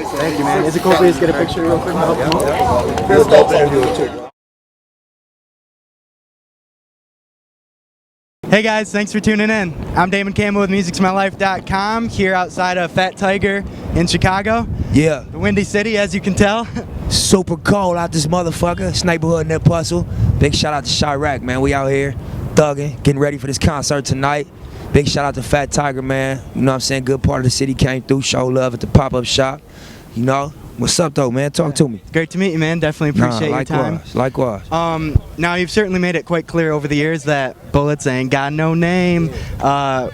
Thank you, man. Is it cool if we just get a picture real quick? Hey guys, thanks for tuning in. I'm Damon Campbell with Music'sMyLife.com here outside of Fat Tiger in Chicago. Yeah. The Windy City, as you can tell. Super cold out this motherfucker. It's neighborhood Nipsey Hussle. Big shout out to Chirac, man. We out here thugging, getting ready for this concert tonight. Big shout out to Fat Tiger, man. You know what I'm saying? Good part of the city came through, show love at the pop-up shop. You know? What's up, though, man? Talk to me. Great to meet you, man. Definitely appreciate your time. Likewise. Now, you've certainly made it quite clear over the years that Bullets ain't got no name.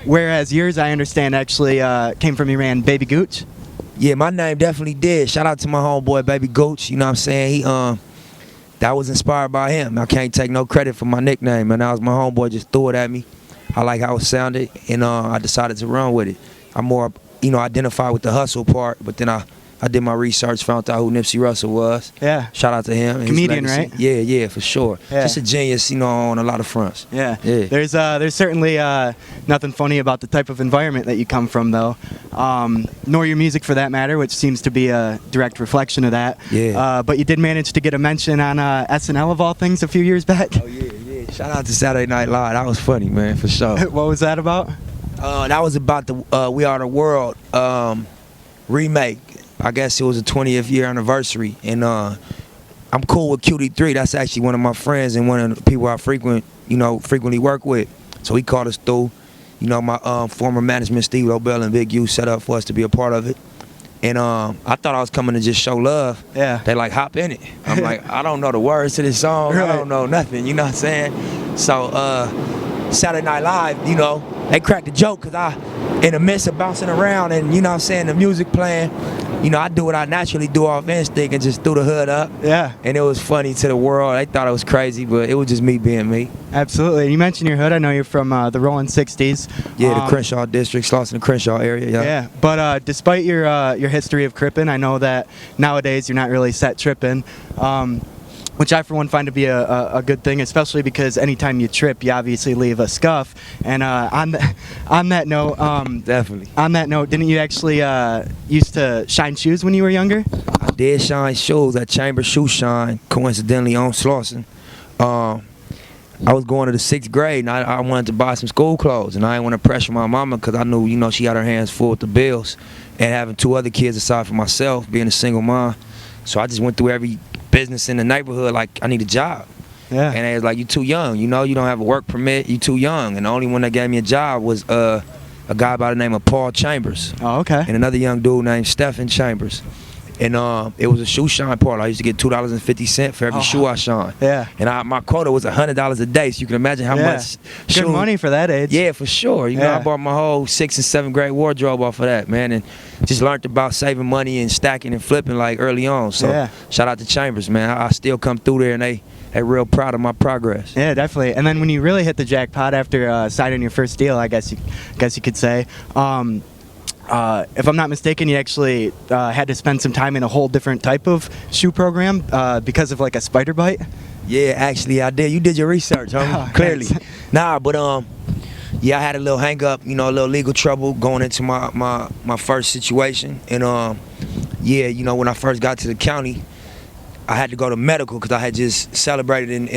Whereas yours, I understand, actually came from your man, Baby Gooch. Yeah, my name definitely did. Shout out to my homeboy, Baby Gooch. You know what I'm saying? He, that was inspired by him. I can't take no credit for my nickname, man. That was my homeboy, just threw it at me. I like how it sounded, and I decided to run with it. I'm more, you know, identified with the hustle part, but then I did my research, found out who Nipsey Hussle was. Yeah. Shout out to him. Comedian, right? Yeah, for sure. Yeah. Just a genius, you know, on a lot of fronts. Yeah. There's certainly nothing funny about the type of environment that you come from, though, nor your music for that matter, which seems to be a direct reflection of that. Yeah. But you did manage to get a mention on SNL of all things a few years back. Oh yeah. Shout out to Saturday Night Live. That was funny, man, for sure. What was that about? That was about the We Are the World remake. I guess it was the 20th year anniversary, and I'm cool with QD3. That's actually one of my friends and one of the people I frequently work with. So he called us through. You know, my former management, Steve Lobel and Big U, set up for us to be a part of it. And I thought I was coming to just show love. Yeah. They like, hop in it. I'm like, I don't know the words to this song. Right. I don't know nothing, you know what I'm saying? So Saturday Night Live, you know, they cracked the joke because I, in the midst of bouncing around and, you know what I'm saying, the music playing, you know, I do what I naturally do off instinct and just threw the hood up. Yeah. And it was funny to the world. They thought it was crazy, but it was just me being me. Absolutely. You mentioned your hood. I know you're from the Rolling 60s. Yeah, the Crenshaw district, Slauson and Crenshaw area. Yeah. But despite your history of crippin', I know that nowadays you're not really set tripping. Which I, for one, find to be a good thing, especially because anytime you trip, you obviously leave a scuff. And on that note, definitely. On that note, didn't you actually used to shine shoes when you were younger? I did shine shoes at Chamber Shoe Shine, coincidentally on Slauson. I was going to the 6th grade, and I wanted to buy some school clothes, and I didn't want to pressure my mama because I knew, you know, she had her hands full with the bills, and having 2 other kids aside from myself, being a single mom. So I just went through every business in the neighborhood like I need a job. Yeah. And they was like, you too young, you know, you don't have a work permit, you too young. And the only one that gave me a job was a guy by the name of Paul Chambers. Oh, okay. And another young dude named Stephen Chambers. And it was a shoe shine parlor. I used to get $2.50 for every shoe I shine. Yeah. And my quota was $100 a day, so you can imagine how much good money for that age. Yeah, for sure. You know, I bought my whole 6th and 7th grade wardrobe off of that, man, and just learned about saving money and stacking and flipping like early on. So shout out to Chambers, man. I still come through there, and they real proud of my progress. Yeah, definitely. And then when you really hit the jackpot after signing your first deal, I guess you could say. If I'm not mistaken, you actually had to spend some time in a whole different type of shoe program because of like a spider bite. Yeah, actually I did. You did your research, huh? Clearly. Nah, but yeah, I had a little hang up, you know, a little legal trouble going into my first situation, and yeah, you know, when I first got to the county, I had to go to medical because I had just celebrated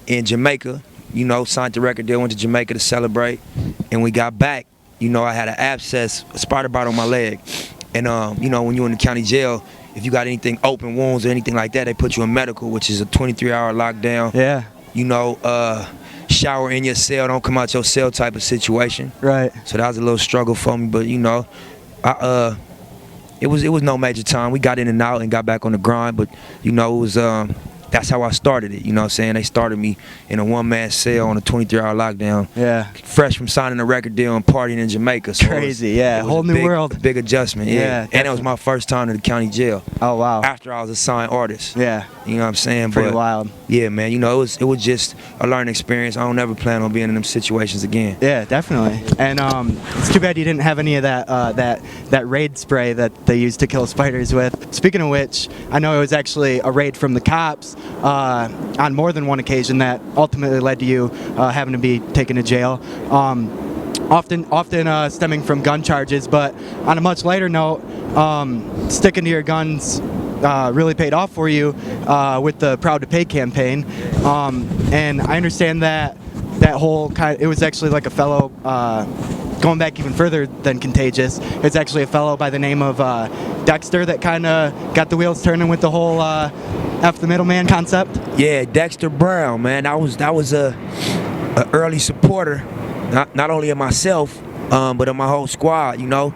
in Jamaica. You know, signed the record deal, went to Jamaica to celebrate, and we got back. You know, I had an abscess, a spider bite on my leg. And, you know, when you're in the county jail, if you got anything, open wounds or anything like that, they put you in medical, which is a 23-hour lockdown. Yeah. You know, shower in your cell, don't come out your cell type of situation. Right. So that was a little struggle for me, but, you know, it was no major time. We got in and out and got back on the grind, but, you know, it was that's how I started it, you know what I'm saying? They started me in a one-man cell on a 23-hour lockdown. Yeah. Fresh from signing a record deal and partying in Jamaica. So crazy, yeah. Whole new world. Big adjustment, yeah. And it was my first time to the county jail. Oh, wow. After I was a signed artist. Yeah. You know what I'm saying? Pretty wild. Yeah, man. You know, it was just a learning experience. I don't ever plan on being in them situations again. Yeah, definitely. And it's too bad you didn't have any of that that raid spray that they used to kill spiders with. Speaking of which, I know it was actually a raid from the cops on more than one occasion that ultimately led to you having to be taken to jail. often stemming from gun charges. But on a much lighter note, sticking to your guns really paid off for you with the Proud to Pay campaign. And I understand that whole it was actually like a fellow, going back even further than Contagious, it's actually a fellow by the name of Dexter that kind of got the wheels turning with the whole F the middleman concept. Yeah, Dexter Brown, man, that was a early supporter, not only of myself, but of my whole squad, you know.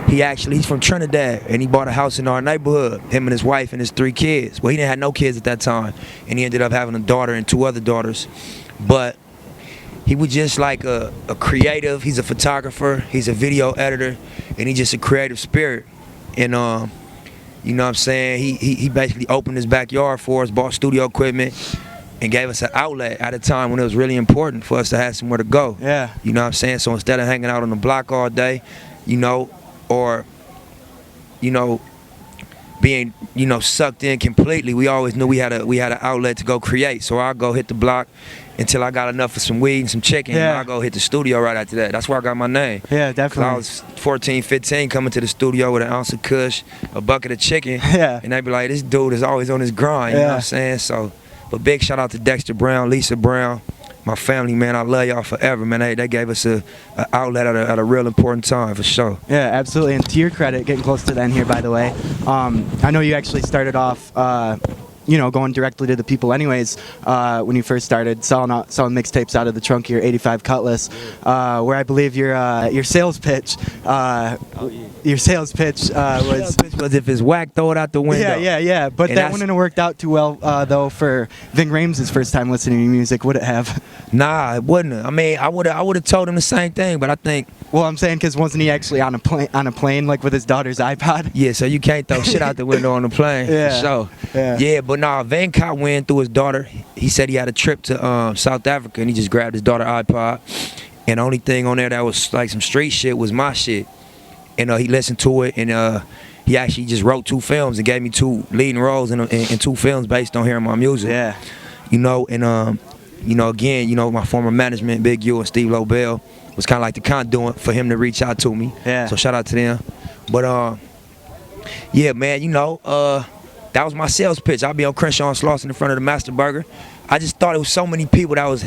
He's from Trinidad, and he bought a house in our neighborhood, him and his wife and his 3 kids. Well, he didn't have no kids at that time, and he ended up having a daughter and 2 other daughters. But he was just like a creative. He's a photographer, he's a video editor, and he's just a creative spirit. And you know what I'm saying, he basically opened his backyard for us, bought studio equipment, and gave us an outlet at a time when it was really important for us to have somewhere to go. Yeah. You know what I'm saying? So instead of hanging out on the block all day, you know, or, you know, being, you know, sucked in completely, we always knew we had an outlet to go create. So I'll go hit the block until I got enough of some weed and some chicken, and I'll go hit the studio right after that. That's where I got my name. Yeah, definitely. I was 14, 15, coming to the studio with an ounce of kush, a bucket of chicken, and they'd be like, this dude is always on his grind, you know what I'm saying? So, but big shout out to Dexter Brown, Lisa Brown, my family, man. I love y'all forever, man. They gave us an outlet at a real important time, for sure. Yeah, absolutely. And to your credit, getting close to the end here, by the way, I know you actually started off, you know, going directly to the people anyways, when you first started selling mixtapes out of the trunk of your 85 Cutlass, where I believe your sales pitch was if it's whack, throw it out the window. Yeah. But that wouldn't have worked out too well, though, for Ving Rhames' first time listening to your music, would it have? Nah, it wouldn't have. I mean, I would have told him the same thing, but I think. Well, I'm saying, because wasn't he actually on a plane like with his daughter's iPod? Yeah, so you can't throw shit out the window on the plane. Yeah. For sure. Yeah, but nah, Van caught wind through his daughter. He said he had a trip to South Africa, and he just grabbed his daughter's iPod. And the only thing on there that was like some street shit was my shit. And he listened to it, and he actually just wrote 2 films and gave me 2 leading roles in 2 films based on hearing my music. Yeah. You know, and you know, again, you know, my former management, Big U and Steve Lobel, was kind of like the conduit for him to reach out to me. Yeah. So shout out to them. But yeah, man, you know, that was my sales pitch. I'll be on Crenshaw and Slauson in front of the Master Burger. I just thought it was so many people that was,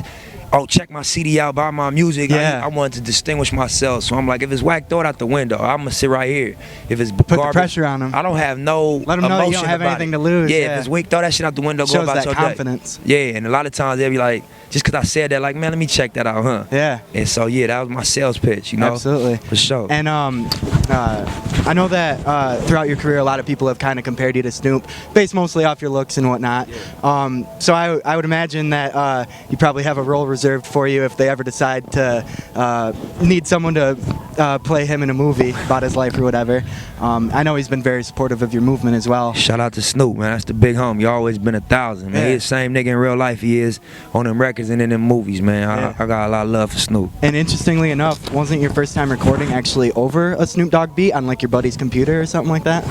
check my CD out, buy my music. Yeah. I wanted to distinguish myself. So I'm like, if it's whack, throw it out the window. I'm going to sit right here. If it's Put garbage, the pressure on them. I don't have no Let them know you don't have anything to lose. Yeah, if it's weak, throw that shit out the window, go about your day. Confidence. Yeah, and a lot of times they'll be like, just because I said that, like, man, let me check that out, huh? Yeah. And so, yeah, that was my sales pitch, you know? Absolutely. For sure. And I know that throughout your career, a lot of people have kind of compared you to Snoop, based mostly off your looks and whatnot. Yeah. So I would imagine that you probably have a role reserved for you if they ever decide to need someone to play him in a movie about his life or whatever. I know he's been very supportive of your movement as well. Shout out to Snoop, man. That's the big homie. You always been 1,000, man. Yeah. He's the same nigga in real life he is on them records and in them movies, man. Yeah. I got a lot of love for Snoop. And interestingly enough, wasn't your first time recording actually over a Snoop Dogg beat on like your buddy's computer or something like that?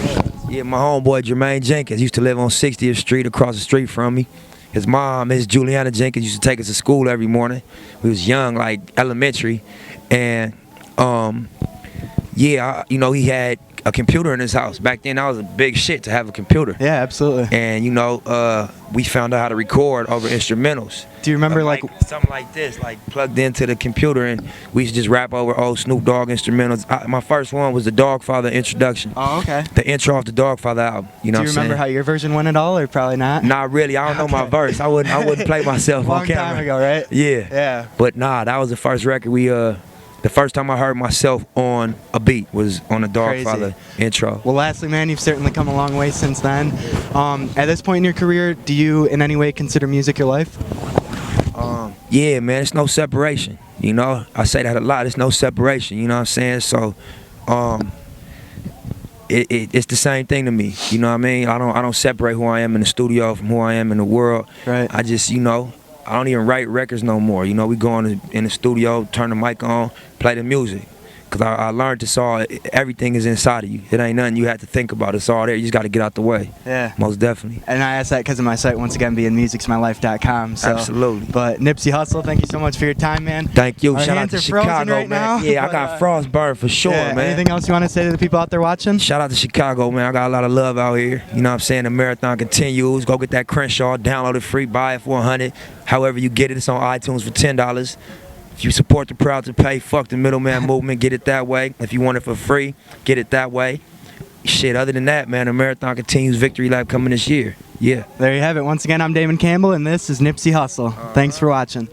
Yeah, my homeboy Jermaine Jenkins used to live on 60th Street across the street from me. His mom, Miss Juliana Jenkins, used to take us to school every morning. We was young, like elementary. And yeah, you know, he had a computer in his house. Back then, that was a big shit to have a computer. Yeah, absolutely. And you know, we found out how to record over instrumentals. Do you remember like something like this, like plugged into the computer, and we used to just rap over old Snoop Dogg instrumentals. My first one was the Dogfather introduction. Oh, okay. The intro of the Dogfather album. You know Do you remember how your version went at all, or probably not? Not really. I don't know my verse. I wouldn't play myself on camera. Long time ago, right? Yeah. Yeah. But nah, that was the first record we the first time I heard myself on a beat was on the Dogfather intro. Well, lastly, man, you've certainly come a long way since then. At this point in your career, do you in any way consider music your life? Yeah, man, it's no separation. You know, I say that a lot. It's no separation. You know what I'm saying? So, it's the same thing to me. You know what I mean? I don't separate who I am in the studio from who I am in the world. Right. I just, you know, I don't even write records no more. You know, we go in the studio, turn the mic on, play the music. Because I learned it's all, everything is inside of you. It ain't nothing you have to think about. It's all there. You just got to get out the way. Yeah. Most definitely. And I asked that because of my site, once again, being musicsmylife.com. So. Absolutely. But Nipsey Hussle, thank you so much for your time, man. Thank you. Our Shout out hands to are frozen Chicago, right man. now, Yeah, I but, got frostburn for sure, yeah, man. Anything else you want to say to the people out there watching? Shout out to Chicago, man. I got a lot of love out here. You know what I'm saying? The marathon continues. Go get that Crenshaw. Download it free. Buy it for $100. However you get it, it's on iTunes for $10. If you support the Proud to Pay, fuck the middleman movement, get it that way. If you want it for free, get it that way. Shit, other than that, man, the marathon continues. Victory lap coming this year. Yeah. There you have it. Once again, I'm Damon Campbell, and this is Nipsey Hussle. Thanks for watching.